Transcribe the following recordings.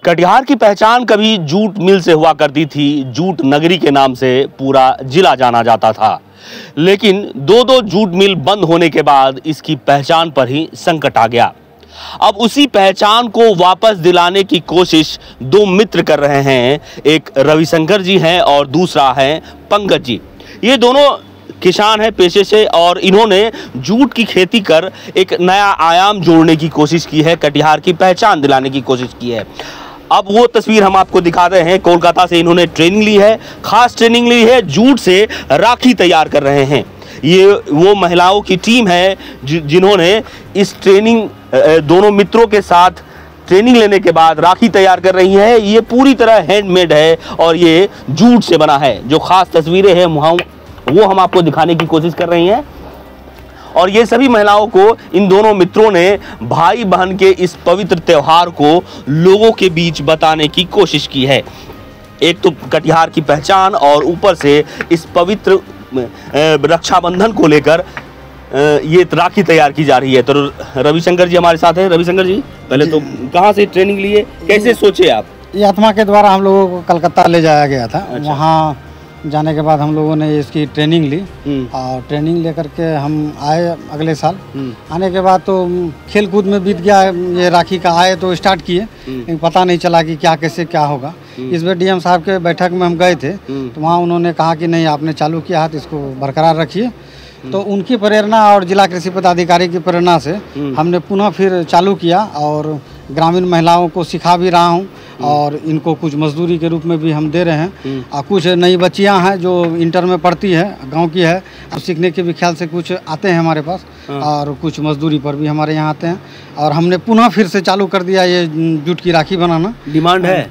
कटिहार की पहचान कभी जूट मिल से हुआ करती थी। जूट नगरी के नाम से पूरा जिला जाना जाता था, लेकिन दो जूट मिल बंद होने के बाद इसकी पहचान पर ही संकट आ गया। अब उसी पहचान को वापस दिलाने की कोशिश दो मित्र कर रहे हैं। एक रविशंकर जी हैं और दूसरा है पंकज जी। ये दोनों किसान हैं पेशे से और इन्होंने जूट की खेती कर एक नया आयाम जोड़ने की कोशिश की है, कटिहार की पहचान दिलाने की कोशिश की है। अब वो तस्वीर हम आपको दिखा रहे हैं। कोलकाता से इन्होंने ट्रेनिंग ली है, खास ट्रेनिंग ली है। जूट से राखी तैयार कर रहे हैं। ये वो महिलाओं की टीम है जिन्होंने इस ट्रेनिंग दोनों मित्रों के साथ ट्रेनिंग लेने के बाद राखी तैयार कर रही है। ये पूरी तरह हैंडमेड है और ये जूट से बना है। जो खास तस्वीरें हैं वो हम आपको दिखाने की कोशिश कर रही हैं। और ये सभी महिलाओं को इन दोनों मित्रों ने भाई बहन के इस पवित्र त्योहार को लोगों के बीच बताने की कोशिश की है। एक तो कटिहार की पहचान और ऊपर से इस पवित्र रक्षाबंधन को लेकर ये राखी तैयार की जा रही है। तो रविशंकर जी हमारे साथ हैं। रविशंकर जी, पहले तो कहाँ से ट्रेनिंग लिए, कैसे सोचे आप? ये आत्मा के द्वारा हम लोगों को कलकत्ता ले जाया गया था। अच्छा। वहाँ जाने के बाद हम लोगों ने इसकी ट्रेनिंग ली और ट्रेनिंग लेकर के हम आए अगले साल। आने के बाद तो खेल कूद में बीत गया। ये राखी का आए तो स्टार्ट किए, लेकिन पता नहीं चला कि क्या कैसे क्या होगा। इस बार डीएम साहब के बैठक में हम गए थे तो वहाँ उन्होंने कहा कि नहीं, आपने चालू किया है तो इसको बरकरार रखिए। तो उनकी प्रेरणा और जिला कृषि पदाधिकारी की प्रेरणा से हमने पुनः फिर चालू किया और ग्रामीण महिलाओं को सिखा भी रहा हूँ और इनको कुछ मजदूरी के रूप में भी हम दे रहे हैं। और कुछ नई बच्चियां हैं जो इंटर में पढ़ती है, गांव की है, और सीखने के भी ख्याल से कुछ आते हैं हमारे पास और कुछ मजदूरी पर भी हमारे यहाँ आते हैं। और हमने पुनः फिर से चालू कर दिया ये जूट की राखी बनाना। डिमांड है?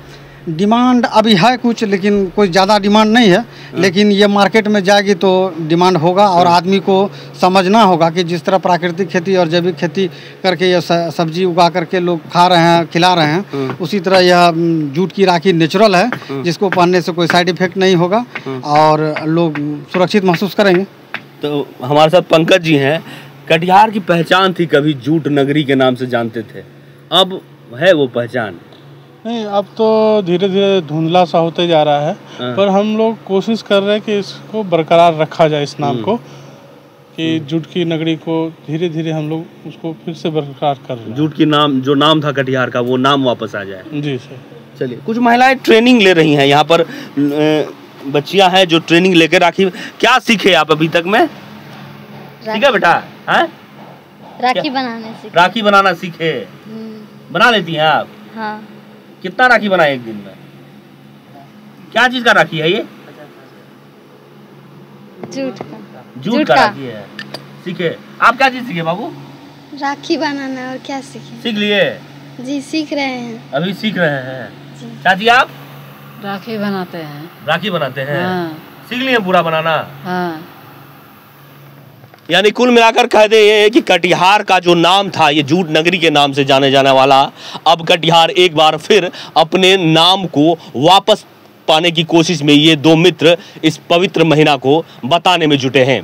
डिमांड अभी है कुछ, लेकिन कोई ज़्यादा डिमांड नहीं है। लेकिन ये मार्केट में जाएगी तो डिमांड होगा और आदमी को समझना होगा कि जिस तरह प्राकृतिक खेती और जैविक खेती करके ये सब्जी उगा करके लोग खा रहे हैं, खिला रहे हैं, उसी तरह यह जूट की राखी नेचुरल है, जिसको पहनने से कोई साइड इफेक्ट नहीं होगा और लोग सुरक्षित महसूस करेंगे। तो हमारे साथ पंकज जी हैं। कटिहार की पहचान थी, कभी जूट नगरी के नाम से जानते थे, अब है वो पहचान? नहीं, अब तो धीरे धीरे धुंधला सा होते जा रहा है। पर हम लोग कोशिश कर रहे हैं कि इसको बरकरार रखा जाए, इस नाम को, कि जूट की नगरी को धीरे धीरे हम लोग उसको फिर से बरकरार कर रहे हैं। जूट की नाम जो नाम था कटिहार का, वो नाम वापस आ जाए। जी सर। चलिए, कुछ महिलाएं ट्रेनिंग ले रही हैं यहाँ पर, बच्चियां हैं जो ट्रेनिंग लेकर राखी। क्या सीखे आप अभी तक में? सीखे बेटा? है राखी बनाने सीखे। राखी बनाना सीखे? बना लेती हैं आप? हाँ। कितना राखी बनाए एक दिन में? क्या चीज का राखी है ये? जूट का राखी है। सीखे? आप क्या चीज सीखे बाबू? राखी बनाना। और क्या सीखे? सीख लिए? जी, सीख रहे हैं। अभी सीख रहे हैं। चाची आप? राखी बनाते हैं। राखी बनाते हैं? हाँ। सीख लिए पूरा बनाना? हाँ। यानी कुल मिलाकर कह दे ये कि कटिहार का जो नाम था, ये जूट नगरी के नाम से जाने जाने वाला, अब कटिहार एक बार फिर अपने नाम को वापस पाने की कोशिश में ये दो मित्र इस पवित्र महीना को बताने में जुटे हैं।